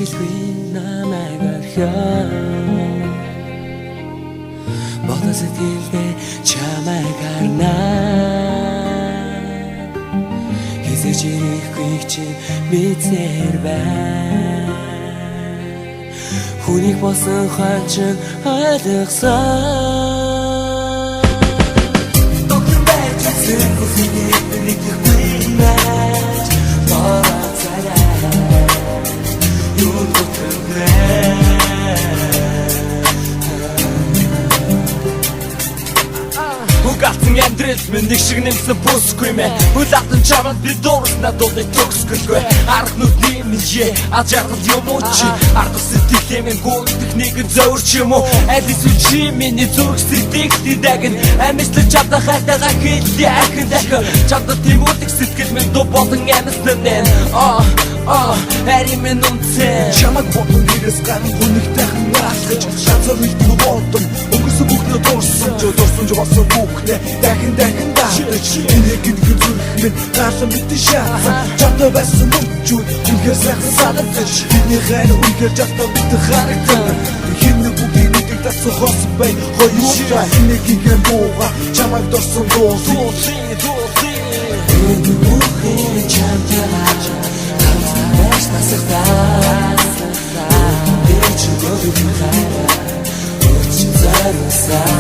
хэлгүй намайг орхио бодос сэтгэлдээ чамайг харнаа хэзээ ч ирэхгүй чи мэдсээр байна хүнийг болсон хачин ойлгосон доктор байж зүрхний нэгтгэхгүй наач бороо царай юу доктор Гацэн амьдрал минь нэг шиг нэмсэн бүсгүй мэ Хүлаатан чамд би дуурснаа дуудыг төгсгөлгүй Арга нүдний минье аз жаргал юм уу чи Арга сэтгэлээ минь гүйдэх нэгэн зөөр ч юм уу Аль эсвэл чи миний зүрх сэтгэлд дагин Амьслаж чадах хайтайгаа хэлээ ахин дахин Чадах тийм үлдэх сэтгэл минь дуу болон амьслан нэн Хари минь үнцэн Чамаг бодон нэрээс гаран хүнийхтэйхэн наалгаж Шанцар үлдэх бодон Өнгөрсөн бүхнээ дуурсан жоолсон бүхнээ дахин даатаж Энийг гинхэн зүрх минь гаалан битэн шаасан Чадаа байсан мөчүүд үнхээр сайхан санагдаж Бидний хайр үнхээр жахтаа битэн харагдана Хинэ бүгдийг нэгдэг дасан хосон бай Хоёулаа энийг гинхэн бууга Чамаг дорсон дуусын Энийг бүхэн чамтараа Хамтараш насахтаа Дэж өгөөрün хайраа Өчн заруусаа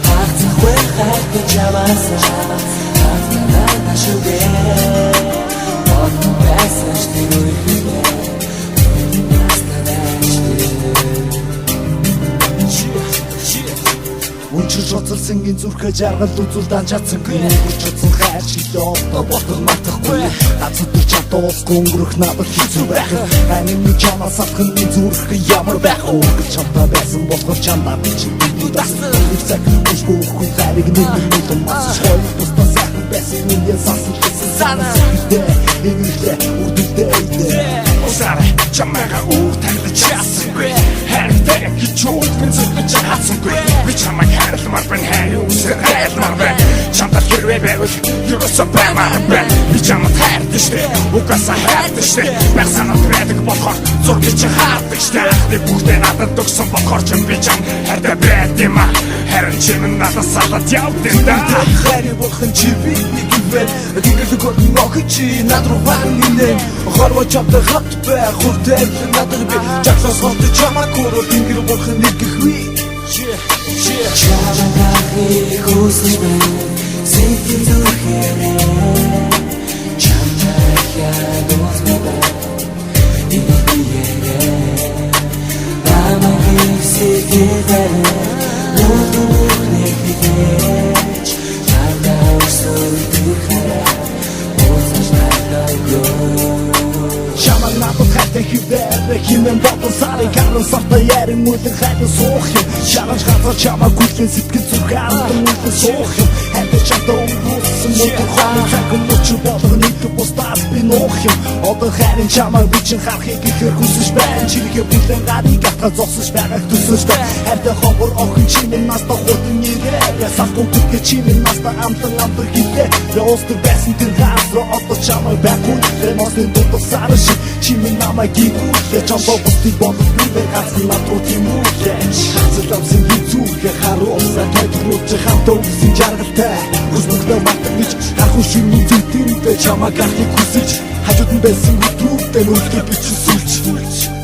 Хахцахгүй хайртай чамаасаа Хахтараа нашугээ Одно байсан штир үхнээ Үнчирч оцолсонгийн зүрхэ жаргал үзүүл дан чадсангүй Өнгөрч чадсан хайр шилээ овдоо болдог мартахгүй Газар чадаа уусгүй өнгөрөх надад хэцүү байх Амины чамаас алхын минь зүрхэ ямар байх Өнгөрч чадаа байсан болохоор чамдаа би чи бий дасан Их цаг үшгүй үхгүй хайрыг нэг мацш хой Тустаа сайхан байсан миний сасан гэсэн санаа Энийхтэй үрдэлтэй Усарай чамайга уутайлаж чадсангүй Хайртай гэж үгэн зүрхэж чадсангүй Би чамайг хайрламар бэн хайр үсэр айлмар бэн Чамдаа хэрвээ байвал юусоо баймаар бэн Би чамд хайртай штэ угаасаа хайртай штэ Байх санаад байдаг болохоор зургийг чи хаадаг штэ Ахны бүгдээ надад төгсөн болохоор ч би чам хайртай байд юм а Харин чи минь надад салаад явдэн да Хайр болхон чи би нэг ивэл Гингэлэг өргөн охин чи над руу ван инэн Хорво чамтай хат байх хүртэл надад би Жагсаас хортой чамаг өрөө гингэл болхон нэг ихви Чамайг хүсэж байна Сэтгэл зүрхээрээ Чамайг ядуусмай байна Энийг биеэрээ Намайг сэтгэлээрээ Нүдэн бүхнийг хитээч Чамдаа өсөлтөх хараа Уусаж надайгөө Чамаг надад хайртай хивээр Хинэн бодон сарыг харан сарта ярин мөлөн хайртай суух юм Шараж газар чамаг гүлэн сэтгэл зүрхээ амдан мөлөн суух юм Хайртай чамдаа өнгөрсөн мөлөн хоны цагын мөчөр болгон нэг бустаас би нуух юм Одоо хайрын чамаг би чин харахыг ихэр хүсэж байна Чигээ бүлэн гарыг атга зогсож байгааг төсөж байна Хайртай хогор охин чимэн настаа хурдан нэрээ Салхун бүтгэж чимэн настаа амтан хилээ Яостыг байсан тэр газар одоо чамаг байхгүй Ремостын дутах сараш Чимэн намайг гигүүлээ Чамдаа бустыг бодож бивэр гацхан над руу тимүүлээ Хацалавсан хизүүхэ харуусаа Тайдруулж хамтаа өгсөн жаргалтай Хүс бүхнээ мартах гэж Хараху шиний зүйтэндээ Чамаг гарахыг хүсэж Хажууд нь байсан өдрүүдээ Нүлгээ бичин сүлж